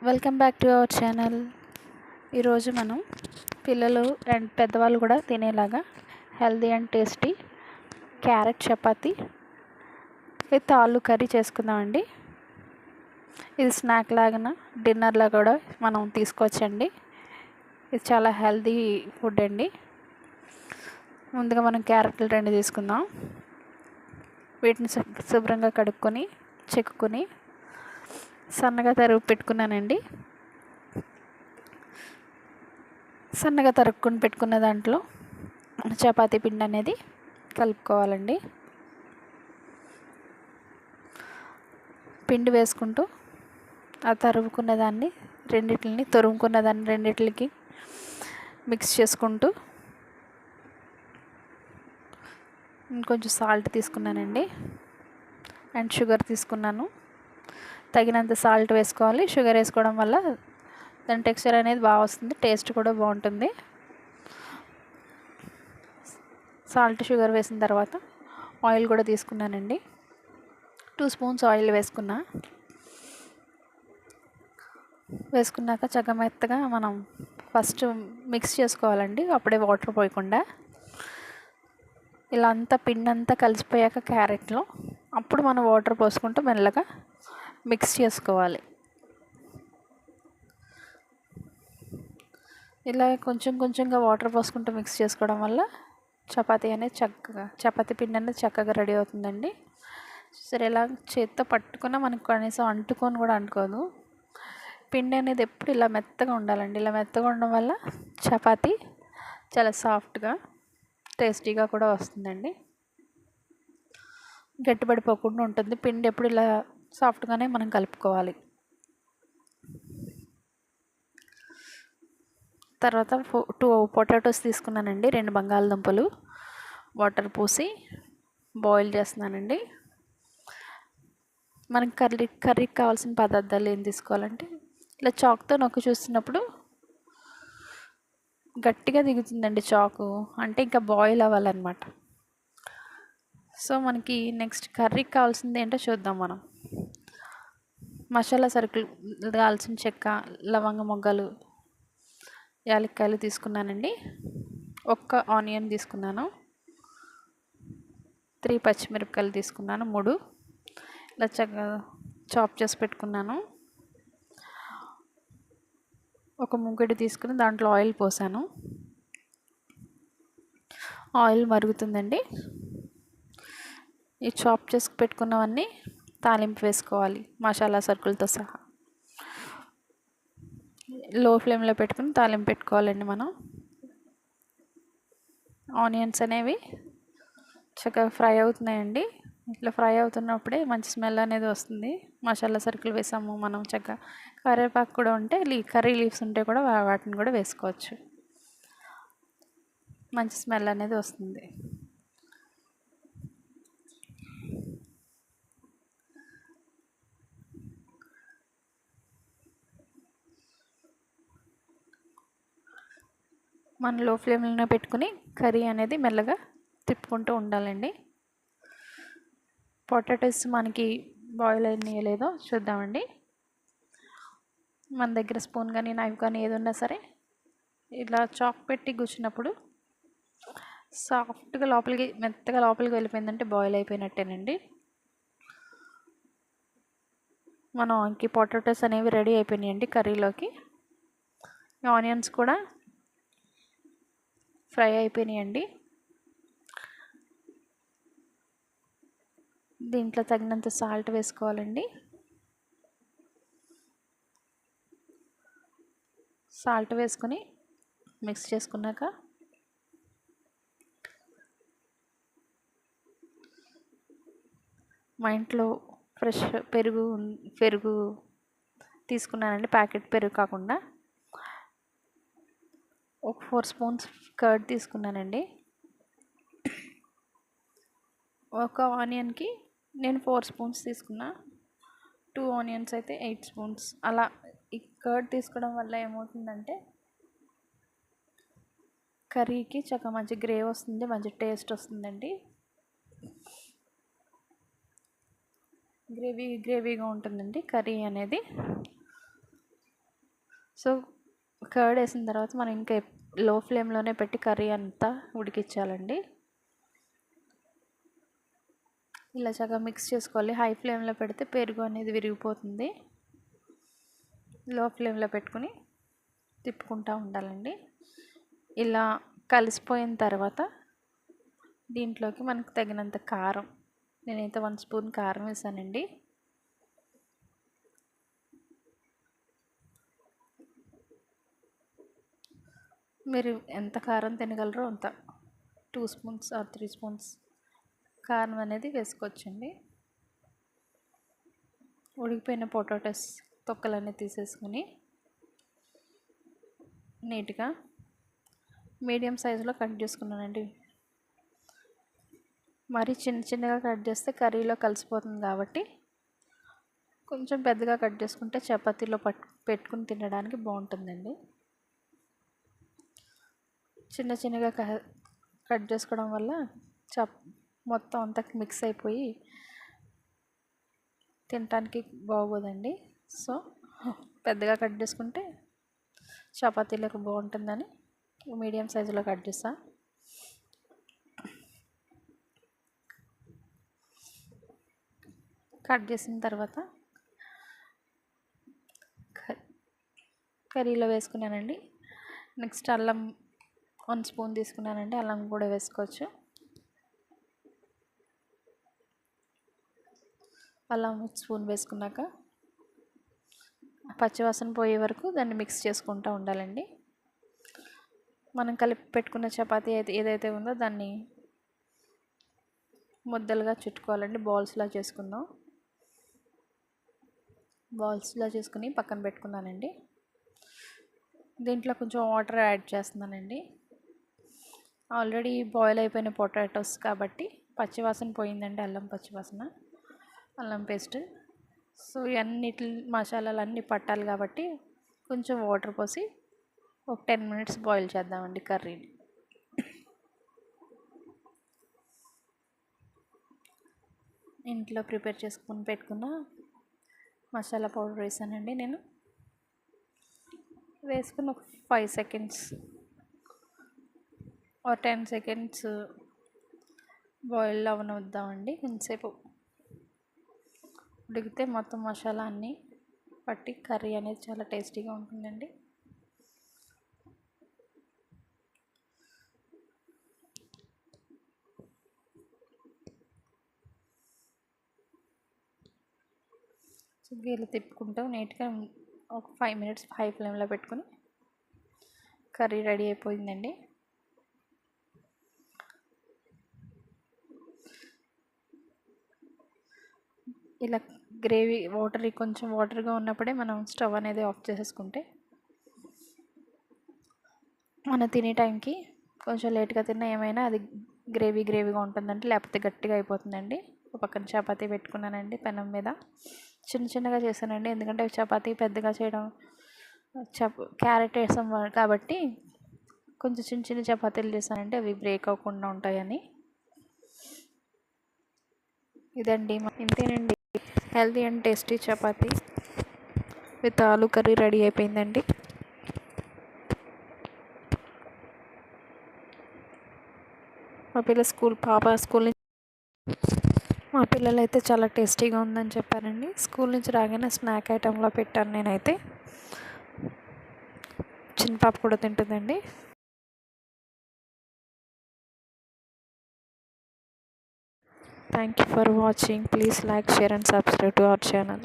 Welcome back to our channel. ఈరోజు మనం పిల్లలు అండ్ పెద్దవాళ్ళు కూడా తినేలాగా healthy and tasty carrot chapati with aloo curry చేసుకుందామండి. ఇది స్నాక్ లాగా డిన్నర్లా కూడా మనం తీసుకోవచ్చండి. ఇది చాలా హెల్దీ ఫుడ్ అండి. ముందుగా మనం క్యారెట్లు 2 తీసుకుందాం. వీటిని శుభ్రంగా కడుక్కొని చెక్కుకొని సన్నగా తరుగు పెట్టుకున్నానండి. సన్నగా తరుక్కొని పెట్టుకున్న దాంట్లో చపాతీ పిండి అనేది కలుపుకోవాలండి. పిండి వేసుకుంటూ ఆ తురుముకున్న దాన్ని రెండిట్లకి మిక్స్ చేసుకుంటూ ఇంకొంచెం సాల్ట్ తీసుకున్నానండి అండ్ షుగర్ తీసుకున్నాను. తగినంత సాల్ట్ వేసుకోవాలి. షుగర్ వేసుకోవడం వల్ల దాని టెక్స్చర్ అనేది బాగా వస్తుంది, టేస్ట్ కూడా బాగుంటుంది. సాల్ట్ షుగర్ వేసిన తర్వాత ఆయిల్ కూడా తీసుకున్నానండి. 2 స్పూన్స్ ఆయిల్ వేసుకున్నాక చక్కగా మెత్తగా మనం ఫస్ట్ మిక్స్ చేసుకోవాలండి. అప్పుడే వాటర్ పోయకుండా ఇలా అంతా పిండి అంతా కలిసిపోయాక క్యారెట్లో అప్పుడు మనం వాటర్ పోసుకుంటూ మెల్లగా మిక్స్ చేసుకోవాలి. ఇలా కొంచెంగా వాటర్ పోసుకుంటూ మిక్స్ చేసుకోవడం వల్ల చపాతీ పిండి అనేది చక్కగా రెడీ అవుతుందండి. సరే ఇలా చేత్తో పట్టుకున్నా మనకు కనీసం అంటుకోదు. పిండి అనేది ఎప్పుడు ఇలా మెత్తగా ఉండాలండి. ఇలా మెత్తగా ఉండడం వల్ల చపాతీ చాలా సాఫ్ట్గా టేస్టీగా కూడా వస్తుందండి. గట్టిపడిపోకుండా ఉంటుంది. పిండి ఎప్పుడు ఇలా సాఫ్ట్గానే మనం కలుపుకోవాలి. తర్వాత 2 పొటాటోస్ తీసుకున్నానండి. 2 బంగాళదుంపలు వాటర్ పోసి బాయిల్ చేస్తున్నానండి. మనకి కర్రీకి కావాల్సిన పదార్థాలు ఏం తీసుకోవాలంటే ఇలా చాకుతో నొక్కి చూస్తున్నప్పుడు గట్టిగా దిగుతుందండి చాకు, అంటే ఇంకా బాయిల్ అవ్వాలన్నమాట. సో మనకి నెక్స్ట్ కర్రీకి కావాల్సింది ఏంటో చూద్దాం మనం. మసాలా సరుకులు దాల్చిన చెక్క, లవంగ మొగ్గలు, యాలక్కాయలు తీసుకున్నానండి. 1 ఆనియన్ తీసుకున్నాను. 3 పచ్చిమిరపకాయలు తీసుకున్నాను. 3 ఇలా చక్కగా చాప్ చేసి పెట్టుకున్నాను. 1 మూకుడు తీసుకుని దాంట్లో ఆయిల్ పోసాను. ఆయిల్ మరుగుతుందండి. ఈ చాప్ చేసి పెట్టుకున్నవన్నీ తాలింపు వేసుకోవాలి మసాలా సరుకులతో సహా. లో ఫ్లేమ్లో పెట్టుకుని తాలింపు పెట్టుకోవాలండి మనం. ఆనియన్స్ అనేవి చక్కగా ఫ్రై అవుతున్నాయండి. ఇట్లా ఫ్రై అవుతున్నప్పుడే మంచి స్మెల్ అనేది వస్తుంది. మసాలా సరుకులు వేసాము మనం. చక్కగా కరివేపాకు కూడా ఉంటే కర్రీ లీవ్స్ ఉంటే కూడా వాటిని కూడా వేసుకోవచ్చు. మంచి స్మెల్ అనేది వస్తుంది. మనం లో ఫ్లేమ్లోనే పెట్టుకుని కర్రీ అనేది మెల్లగా తిప్పుకుంటూ ఉండాలండి. పొటాటోస్ మనకి బాయిల్ అయినాయో లేదో చూద్దామండి. మన దగ్గర స్పూన్ కానీ నైఫ్ కానీ ఏది ఉన్నా సరే ఇలా చాక్ పెట్టి గుచ్చినప్పుడు సాఫ్ట్గా మెత్తగా లోపలికి వెళ్ళిపోయిందంటే బాయిల్ అయిపోయినట్టేనండి. మనకి పొటాటోస్ అనేవి రెడీ అయిపోయినాయండి కర్రీలోకి. ఆనియన్స్ కూడా ఫ్రై అయిపోయినాయండి. దీంట్లో తగినంత సాల్ట్ వేసుకోవాలండి. సాల్ట్ వేసుకొని మిక్స్ చేసుకున్నాక మా ఇంట్లో ఫ్రెష్ పెరుగు తీసుకున్నానండి. ప్యాకెట్ పెరుగు కాకుండా 4 స్పూన్స్ కర్డ్ తీసుకున్నానండి. 1 ఆనియన్కి నేను 4 స్పూన్స్ తీసుకున్నా. 2 ఆనియన్స్ అయితే 8 స్పూన్స్. అలా ఈ కర్డ్ తీసుకోవడం వల్ల ఏమవుతుందంటే కర్రీకి చక్కగా మంచి గ్రేవీ వస్తుంది, మంచి టేస్ట్ వస్తుందండి. గ్రేవీగా ఉంటుందండి కర్రీ అనేది. సో కర్డ్ వేసిన తర్వాత మనం ఇంకా లో ఫ్లేమ్లోనే పెట్టి కర్రీ అంతా ఉడికించాలండి. ఇలా చక్కగా మిక్స్ చేసుకోవాలి. హై ఫ్లేమ్లో పెడితే పెరుగు అనేది విరిగిపోతుంది. లో ఫ్లేమ్లో పెట్టుకుని తిప్పుకుంటూ ఉండాలండి. ఇలా కలిసిపోయిన తర్వాత దీంట్లోకి మనకు తగినంత కారం, నేనైతే 1 స్పూన్ కారం వేసానండి. మీరు ఎంత కారం తినగలరో అంత 2 స్పూన్స్ ఆర్ 3 స్పూన్స్ కారం అనేది వేసుకోవచ్చండి. ఉడికిపోయిన పొటాటోస్ తొక్కలన్నీ తీసేసుకుని నీట్గా మీడియం సైజులో కట్ చేసుకున్నానండి. మరి చిన్నగా కట్ చేస్తే కర్రీలో కలిసిపోతుంది కాబట్టి కొంచెం పెద్దగా కట్ చేసుకుంటే చపాతీలో పెట్టుకుని తినడానికి బాగుంటుందండి. చిన్నగా కట్ చేసుకోవడం వల్ల మొత్తం అంతా మిక్స్ అయిపోయి తినడానికి బాగోదండి. సో పెద్దగా కట్ చేసుకుంటే చపాతీలకు బాగుంటుందని మీడియం సైజులో కట్ చేస్తా. కట్ చేసిన తర్వాత కర్రీలో వేసుకున్నానండి. నెక్స్ట్ అల్లం 1 స్పూన్ తీసుకున్నానండి. అల్లం కూడా వేసుకోవచ్చు. అల్లం 1 స్పూన్ వేసుకున్నాక పచ్చివాసన పోయే వరకు దాన్ని మిక్స్ చేసుకుంటూ ఉండాలండి. మనం కలిపి పెట్టుకున్న చపాతీ ఏదైతే ఉందో దాన్ని ముద్దలుగా చుట్టుకోవాలండి. బాల్స్లా చేసుకుందాం. బాల్స్లా చేసుకుని పక్కన పెట్టుకున్నానండి. దీంట్లో కొంచెం వాటర్ యాడ్ చేస్తున్నానండి. ఆల్రెడీ బాయిల్ అయిపోయిన పొటాటోస్ కాబట్టి పచ్చివాసన పోయిందండి. అల్లం పేస్ట్. సో ఇవన్నిటి మసాలాలు అన్నీ పట్టాలి కాబట్టి కొంచెం వాటర్ పోసి ఒక 10 మినిట్స్ బాయిల్ చేద్దామండి కర్రీని. ఇంట్లో ప్రిపేర్ చేసుకుని పెట్టుకున్న మసాలా పౌడర్ వేసానండి. నేను వేసుకుని ఒక 5 సెకండ్స్ ఆర్ 10 సెకండ్స్ బాయిల్ అవనిద్దామండి. కొంచెంసేపు ఉడికితే మొత్తం మసాలా అన్నీ పట్టి కర్రీ అనేది చాలా టేస్టీగా ఉంటుందండి. ఇలా తిప్పుకుంటూ నీట్గా ఒక 5 మినిట్స్ హై ఫ్లేమ్లో పెట్టుకుని కర్రీ రెడీ అయిపోయిందండి. ఇలా గ్రేవీ కొంచెం వాటర్గా ఉన్నప్పుడే మనం స్టవ్ అనేది ఆఫ్ చేసేసుకుంటే మనం తినే టైంకి కొంచెం లేట్గా తిన్నా ఏమైనా అది గ్రేవీగా ఉంటుందండి. లేకపోతే గట్టిగా అయిపోతుందండి. ఒక పక్కన చపాతీ పెట్టుకున్నానండి పెనం మీద. చిన్నగా చేశానండి, ఎందుకంటే చపాతీ పెద్దగా చేయడం క్యారెట్ వేసాం కాబట్టి కొంచెం చిన్న చపాతీలు చేశానంటే అవి బ్రేక్ అవ్వకుండా ఉంటాయని. ఇదండి, ఇంతేనండి, healthy and tasty chapati with aloo curry ready అయిపోయిందండి. మా పిల్లలు అయితే చాలా టేస్టీగా ఉందని చెప్పారండి. స్కూల్ నుంచి రాగానే స్నాక్ ఐటెంలో పెట్టాను నేనైతే. చిన్న పాప కూడా తింటుందండి. Thank you for watching. Please like, share and subscribe to our channel.